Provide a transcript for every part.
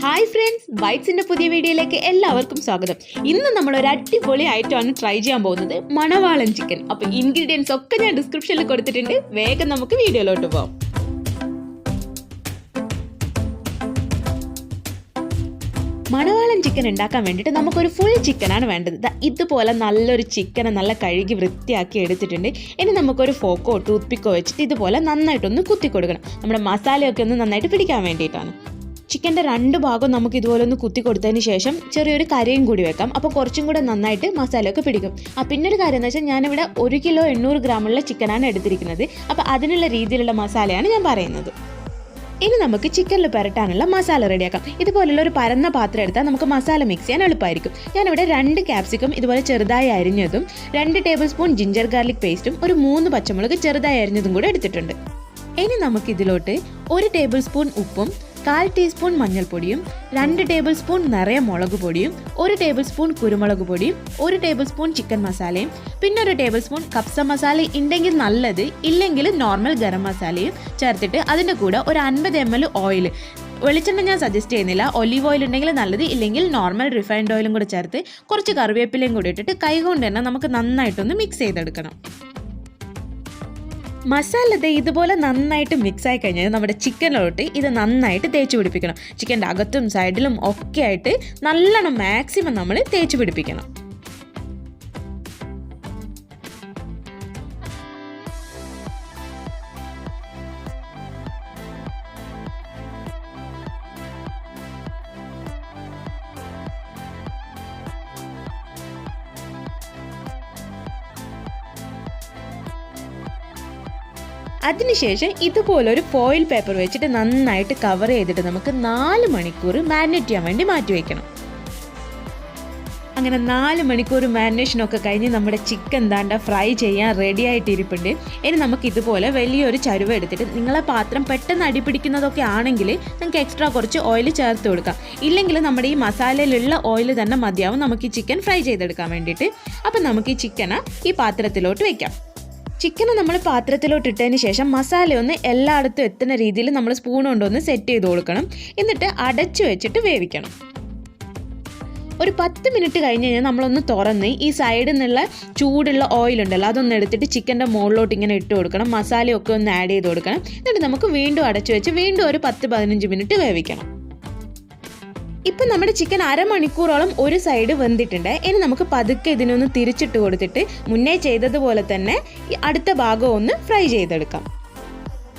Hi friends, ബൈറ്റ്സിൻ്റെ പുതിയ വീഡിയോയിലേക്ക് എല്ലാവർക്കും സ്വാഗതം. ഇന്ന് നമ്മൾ ഒരു അടിപൊളി ഐറ്റമാണ് ട്രൈ ചെയ്യാൻ പോകുന്നത്, മണവാളൻ ചിക്കൻ. അപ്പോൾ ഇൻഗ്രീഡിയൻസ് ഒക്കെ ഞാൻ ഡിസ്ക്രിപ്ഷനിൽ കൊടുത്തിട്ടുണ്ട്. വേഗം നമുക്ക് വീഡിയോയിലോട്ട് പോകാം. മണവാളൻ ചിക്കൻ ഉണ്ടാക്കാൻ വേണ്ടിയിട്ട് നമുക്കൊരു ഫുൾ ചിക്കനാണ് വേണ്ടത്. ഇതുപോലെ നല്ലൊരു ചിക്കനെ നല്ല കഴുകി വൃത്തിയാക്കി എടുത്തിട്ടുണ്ട്. ഇനി നമുക്കൊരു ഫോക്കോ ടൂത്ത് പിക്കോ വെച്ചിട്ട് ഇതുപോലെ നന്നായിട്ടൊന്ന് കുത്തി കൊടുക്കണം. നമ്മുടെ മസാലയൊക്കെ ഒന്ന് നന്നായിട്ട് പിടിക്കാൻ വേണ്ടിയിട്ടാണ്. ചിക്കൻ്റെ രണ്ട് ഭാഗം നമുക്ക് ഇതുപോലെ ഒന്ന് കുത്തി കൊടുത്തതിന് ശേഷം ചെറിയൊരു കരയും കൂടി വെക്കാം. അപ്പോൾ കുറച്ചും കൂടെ നന്നായിട്ട് മസാലയൊക്കെ പിടിക്കും. പിന്നൊരു കാര്യം എന്ന് വെച്ചാൽ ഞാനിവിടെ 1 കിലോ 800 ഗ്രാമുള്ള ചിക്കനാണ് എടുത്തിരിക്കുന്നത്. അപ്പോൾ അതിനുള്ള രീതിയിലുള്ള മസാലയാണ് ഞാൻ പറയുന്നത്. ഇനി നമുക്ക് ചിക്കനിൽ പുരട്ടാനുള്ള മസാല റെഡിയാക്കാം. ഇതുപോലുള്ള ഒരു പരന്ന പാത്രം എടുത്താൽ നമുക്ക് മസാല മിക്സ് ചെയ്യാൻ എളുപ്പമായിരിക്കും. ഞാനിവിടെ 2 ക്യാപ്സിക്കം ഇതുപോലെ ചെറുതായി അരിഞ്ഞതും 2 ടേബിൾ സ്പൂൺ ജിഞ്ചർ ഗാർലിക് പേസ്റ്റും ഒരു 3 പച്ചമുളക് ചെറുതായി അരിഞ്ഞതും കൂടെ എടുത്തിട്ടുണ്ട്. ഇനി നമുക്കിതിലോട്ട് 1 ടേബിൾ സ്പൂൺ ഉപ്പും 1/4 ടീസ്പൂൺ മഞ്ഞൾപ്പൊടിയും 2 ടേബിൾ സ്പൂൺ നിറയെ മുളക് പൊടിയും 1 ടേബിൾ സ്പൂൺ കുരുമുളക് പൊടിയും 1 ടേബിൾ സ്പൂൺ ചിക്കൻ മസാലയും പിന്നെ 1 ടേബിൾ സ്പൂൺ കപ്സ മസാല ഉണ്ടെങ്കിൽ നല്ലത്, ഇല്ലെങ്കിൽ നോർമൽ ഗരം മസാലയും ചേർത്തിട്ട് അതിൻ്റെ കൂടെ ഒരു 50 ml ഓയിൽ, വെളിച്ചെണ്ണ ഞാൻ സജസ്റ്റ് ചെയ്യുന്നില്ല, ഒലീവ് ഓയിൽ ഉണ്ടെങ്കിൽ നല്ലത്, ഇല്ലെങ്കിൽ നോർമൽ റിഫൈൻഡ് ഓയിലും കൂടെ ചേർത്ത് കുറച്ച് കറിവേപ്പിലയും കൂടി ഇട്ടിട്ട് കൈകൊണ്ട് തന്നെ നമുക്ക് നന്നായിട്ടൊന്ന് മിക്സ് ചെയ്തെടുക്കണം. മസാല ഇതുപോലെ നന്നായിട്ട് മിക്സ് ആയി കഴിഞ്ഞാൽ നമ്മുടെ ചിക്കനിലോട്ട് ഇത് നന്നായിട്ട് തേച്ച് പിടിപ്പിക്കണം. ചിക്കൻ്റെ അകത്തും സൈഡിലും ഒക്കെ ആയിട്ട് നല്ലോണം മാക്സിമം നമ്മൾ തേച്ച് പിടിപ്പിക്കണം. അതിനുശേഷം ഇതുപോലൊരു ഫോയിൽ പേപ്പർ വെച്ചിട്ട് നന്നായിട്ട് കവർ ചെയ്തിട്ട് നമുക്ക് 4 മണിക്കൂർ മാരിനേറ്റ് ചെയ്യാൻ വേണ്ടി മാറ്റി വയ്ക്കണം. അങ്ങനെ 4 മണിക്കൂർ മാരിനേഷനൊക്കെ കഴിഞ്ഞ് നമ്മുടെ ചിക്കൻ ദാണ്ട ഫ്രൈ ചെയ്യാൻ റെഡി ആയിട്ടിരിപ്പുണ്ട്. ഇനി നമുക്ക് ഇതുപോലെ വലിയൊരു ചരുവ എടുത്തിട്ട്, നിങ്ങളെ പാത്രം പെട്ടെന്ന് അടിപിടിക്കുന്നതൊക്കെ ആണെങ്കിൽ നിങ്ങൾക്ക് എക്സ്ട്രാ കുറച്ച് ഓയിൽ ചേർത്ത് കൊടുക്കാം, ഇല്ലെങ്കിൽ നമ്മുടെ ഈ മസാലയിലുള്ള ഓയിൽ തന്നെ മതിയാവും നമുക്ക് ഈ ചിക്കൻ ഫ്രൈ ചെയ്തെടുക്കാൻ വേണ്ടിയിട്ട്. അപ്പം നമുക്ക് ഈ ചിക്കനെ ഈ പാത്രത്തിലോട്ട് വയ്ക്കാം. ചിക്കനെ നമ്മൾ പാത്രത്തിലോട്ട് ഇട്ടതിന് ശേഷം മസാല ഒന്ന് എല്ലായിടത്തും എത്തുന്ന രീതിയിൽ നമ്മൾ സ്പൂൺ കൊണ്ടൊന്ന് സെറ്റ് ചെയ്ത് കൊടുക്കണം. എന്നിട്ട് അടച്ചു വെച്ചിട്ട് വേവിക്കണം. ഒരു 10 മിനിറ്റ് കഴിഞ്ഞ് കഴിഞ്ഞാൽ നമ്മളൊന്ന് തുറന്ന് ഈ സൈഡിൽ നിന്നുള്ള ചൂടുള്ള ഓയിലുണ്ടല്ലോ അതൊന്ന് എടുത്തിട്ട് ചിക്കൻ്റെ മുകളിലോട്ട് ഇങ്ങനെ ഇട്ട് കൊടുക്കണം. മസാലയൊക്കെ ഒന്ന് ആഡ് ചെയ്ത് കൊടുക്കണം. എന്നിട്ട് നമുക്ക് വീണ്ടും അടച്ചു വെച്ച് വീണ്ടും ഒരു 10-15 മിനിറ്റ് വേവിക്കണം. ഇപ്പം നമ്മുടെ ചിക്കൻ അരമണിക്കൂറോളം ഒരു സൈഡ് വെന്തിട്ടുണ്ട്. ഇനി നമുക്ക് പതുക്കെ ഇതിനൊന്ന് തിരിച്ചിട്ട് കൊടുത്തിട്ട് മുന്നേ ചെയ്തതുപോലെ തന്നെ ഈ അടുത്ത ഭാഗം ഒന്ന് ഫ്രൈ ചെയ്തെടുക്കാം.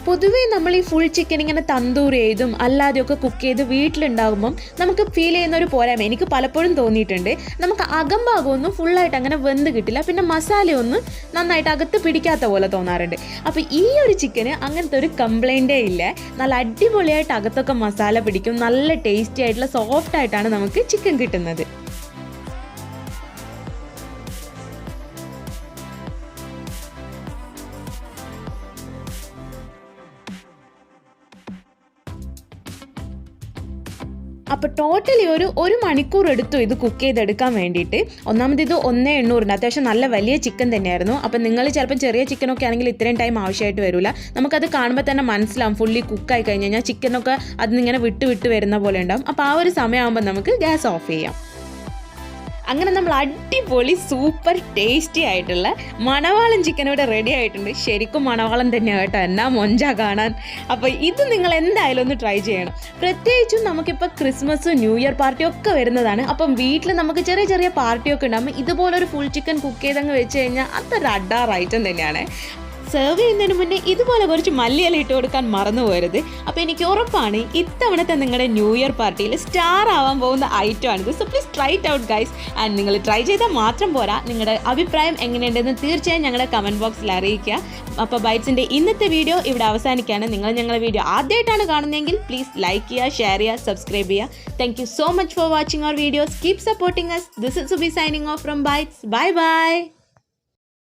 പൊതുവേ നമ്മൾ ഈ ഫുൾ ചിക്കൻ ഇങ്ങനെ തന്തൂർ ചെയ്തും അല്ലാതെയൊക്കെ കുക്ക് ചെയ്ത് വീട്ടിലുണ്ടാകുമ്പം നമുക്ക് ഫീൽ ചെയ്യുന്ന ഒരു പോരായ്മ എനിക്ക് പലപ്പോഴും തോന്നിയിട്ടുണ്ട്. നമുക്ക് അകംഭാഗമൊന്നും ഫുള്ളായിട്ട് അങ്ങനെ വെന്ത് കിട്ടില്ല, പിന്നെ മസാലയൊന്നും നന്നായിട്ട് അകത്ത് പിടിക്കാത്ത പോലെ തോന്നാറുണ്ട്. അപ്പോൾ ഈ ഒരു ചിക്കന് അങ്ങനത്തെ ഒരു കംപ്ലൈൻറ്റേ ഇല്ല. നല്ല അടിപൊളിയായിട്ട് അകത്തൊക്കെ മസാല പിടിക്കും. നല്ല ടേസ്റ്റി ആയിട്ടുള്ള സോഫ്റ്റ് ആയിട്ടാണ് നമുക്ക് ചിക്കൻ കിട്ടുന്നത്. അപ്പോൾ ടോട്ടലി ഒരു മണിക്കൂർ എടുത്തു ഇത് കുക്ക് ചെയ്തെടുക്കാൻ വേണ്ടിയിട്ട്. ഒന്നാമത് ഇത് 1,800 അത്യാവശ്യം നല്ല വലിയ ചിക്കൻ തന്നെയായിരുന്നു. അപ്പം നിങ്ങൾ ചിലപ്പോൾ ചെറിയ ചിക്കനൊക്കെ ആണെങ്കിൽ ഇത്രയും ടൈം ആവശ്യമായിട്ട് വരില്ല. നമുക്കത് കാണുമ്പോൾ തന്നെ മനസ്സിലാവും ഫുള്ളി കുക്കായി കഴിഞ്ഞ് കഴിഞ്ഞാൽ ചിക്കനൊക്കെ അതിനിങ്ങനെ വിട്ട് വരുന്ന പോലെ ഉണ്ടാവും. അപ്പോൾ ആ ഒരു സമയമാകുമ്പോൾ നമുക്ക് ഗ്യാസ് ഓഫ് ചെയ്യാം. അങ്ങനെ നമ്മൾ അടിപൊളി സൂപ്പർ ടേസ്റ്റി ആയിട്ടുള്ള മണവാളൻ ചിക്കൻ ഇവിടെ റെഡി ആയിട്ടുണ്ട്. ശരിക്കും മണവാളൻ തന്നെയാണ് കേട്ടോ, എന്നാ മൊഞ്ചാ കാണാൻ. അപ്പോൾ ഇത് നിങ്ങൾ എന്തായാലും ഒന്ന് ട്രൈ ചെയ്യണം. പ്രത്യേകിച്ചും നമുക്കിപ്പോൾ ക്രിസ്മസ് ന്യൂ ഇയർ പാർട്ടിയും ഒക്കെ വരുന്നതാണ്. അപ്പം വീട്ടിൽ നമുക്ക് ചെറിയ ചെറിയ പാർട്ടിയൊക്കെ ഉണ്ടാകുമ്പോൾ ഇതുപോലൊരു ഫുൾ ചിക്കൻ കുക്ക് ചെയ്തങ്ങ് വെച്ച് കഴിഞ്ഞാൽ അതൊരു അഡാർ ഐറ്റം തന്നെയാണ്. സെർവ് ചെയ്യുന്നതിന് മുന്നേ ഇതുപോലെ കുറച്ച് മല്ലിയില ഇട്ട് കൊടുക്കാൻ മറന്നു പോകരുത്. അപ്പോൾ എനിക്ക് ഉറപ്പാണ് ഇത്തവണത്തെ നിങ്ങളുടെ ന്യൂ ഇയർ പാർട്ടിയിൽ സ്റ്റാർ ആവാൻ പോകുന്ന ഐറ്റമാണിത്. So please try it out guys. And നിങ്ങൾ ട്രൈ ചെയ്താൽ മാത്രം പോരാ, നിങ്ങളുടെ അഭിപ്രായം എങ്ങനെയുണ്ടെന്ന് തീർച്ചയായും ഞങ്ങളുടെ കമൻറ്റ് ബോക്സിൽ അറിയിക്കുക. അപ്പോൾ ബൈറ്റ്സിൻ്റെ ഇന്നത്തെ വീഡിയോ ഇവിടെ അവസാനിക്കുകയാണ്. നിങ്ങൾ ഞങ്ങളുടെ വീഡിയോ ആദ്യമായിട്ടാണ് കാണുന്നതെങ്കിൽ പ്ലീസ് ലൈക്ക് ചെയ്യുക, ഷെയർ ചെയ്യുക, സബ്സ്ക്രൈബ് ചെയ്യുക. Thank you so much for watching our videos. Keep supporting us. This is Subi signing off from Bytz. Bye bye.